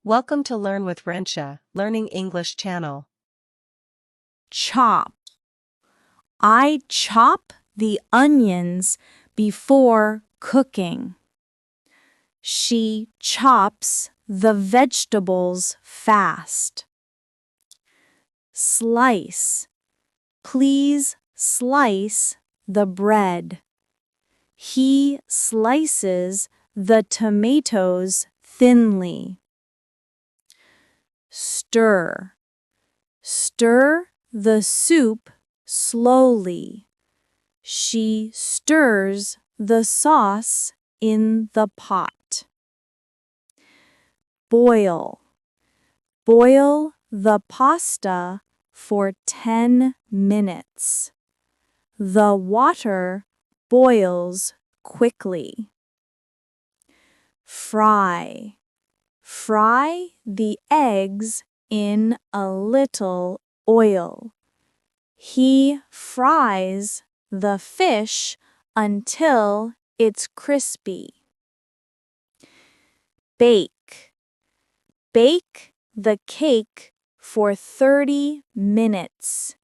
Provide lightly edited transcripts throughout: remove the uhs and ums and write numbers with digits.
Welcome to Learn with Rensia, Learning English channel. Chop. I chop the onions before cooking. She chops the vegetables fast. Slice. Please slice the bread. He slices the tomatoes thinly. Stir. Stir the soup slowly. She stirs the sauce in the pot. Boil. Boil the pasta for 10 minutes. The water boils quickly. Fry. Fry the eggs in a little oil. He fries the fish until it's crispy. Bake. Bake the cake for 30 minutes.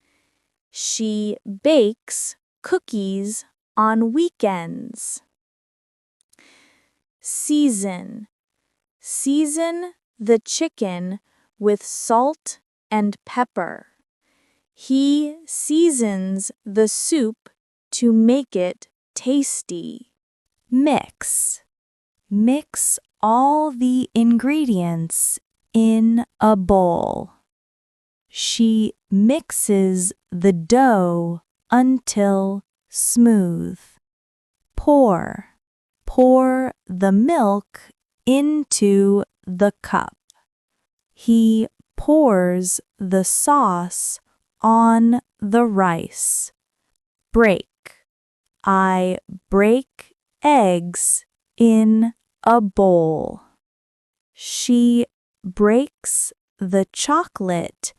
She bakes cookies on weekends. Season. Season the chicken with salt and pepper. He seasons the soup to make it tasty. Mix. Mix all the ingredients in a bowl. She mixes the dough until smooth. Pour. Pour the milk into the cup. He pours the sauce on the rice. Break. I break eggs in a bowl. She breaks the chocolate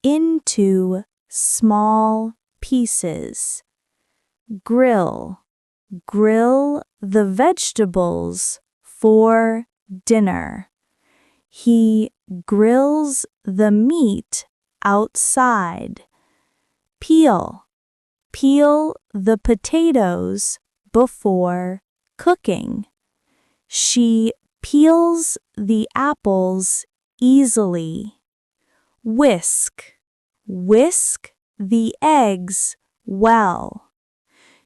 into small pieces. Grill. Grill the vegetables for dinner. He grills the meat outside. Peel. Peel the potatoes before cooking. She peels the apples easily. Whisk. Whisk the eggs well.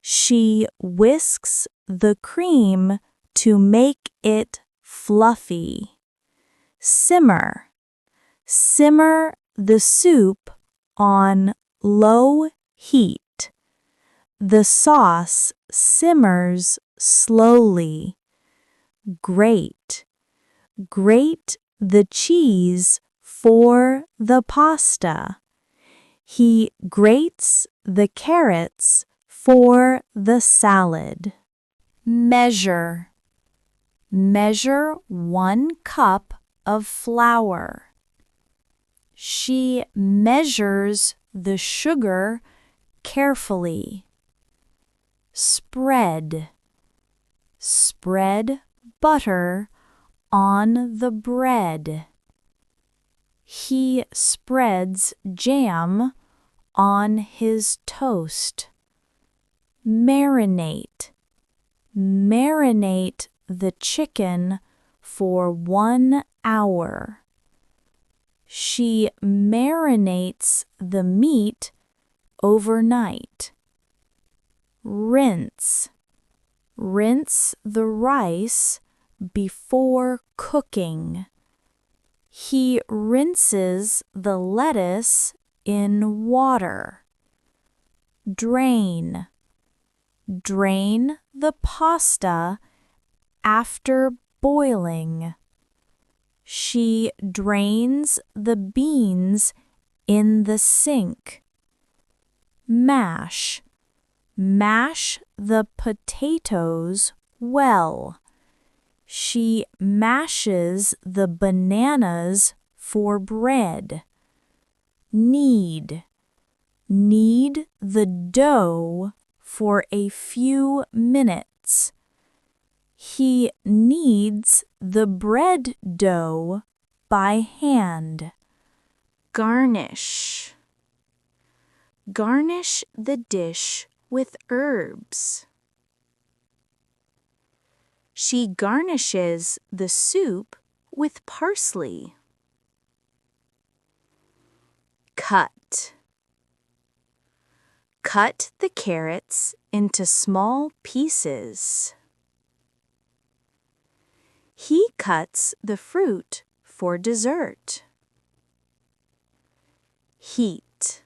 She whisks the cream to make it fluffy. Simmer. Simmer the soup on low heat. The sauce simmers slowly. Grate. Grate the cheese for the pasta. He grates the carrots for the salad. Measure. Measure 1 cup of flour. She measures the sugar carefully. Spread. Spread butter on the bread. He spreads jam on his toast. Marinate. Marinate the chicken for 1 hour. She marinates the meat overnight. Rinse. Rinse the rice before cooking. He rinses the lettuce in water. Drain. Drain the pasta after boiling. She drains the beans in the sink. Mash. Mash the potatoes well. She mashes the bananas for bread. Knead. Knead the dough for a few minutes. He kneads the bread dough by hand. Garnish. Garnish the dish with herbs. She garnishes the soup with parsley. Cut. Cut the carrots into small pieces. He cuts the fruit for dessert. Heat.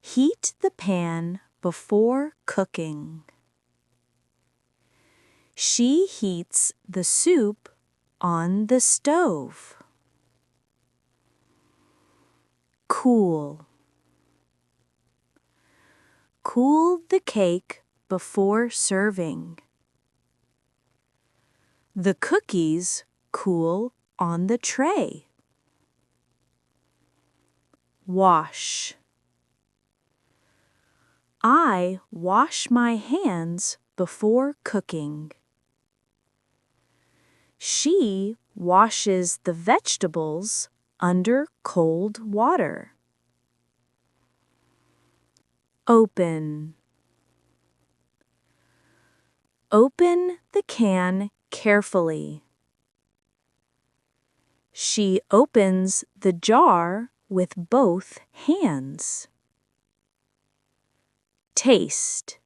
Heat the pan before cooking. She heats the soup on the stove. Cool. Cool the cake before serving. The cookies cool on the tray. Wash. I wash my hands before cooking. She washes the vegetables under cold water. Open. Open the can carefully. She opens the jar with both hands. Taste.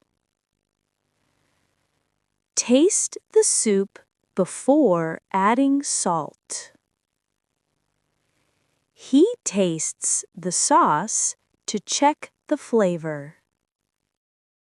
Taste the soup before adding salt. He tastes the sauce to check the flavor.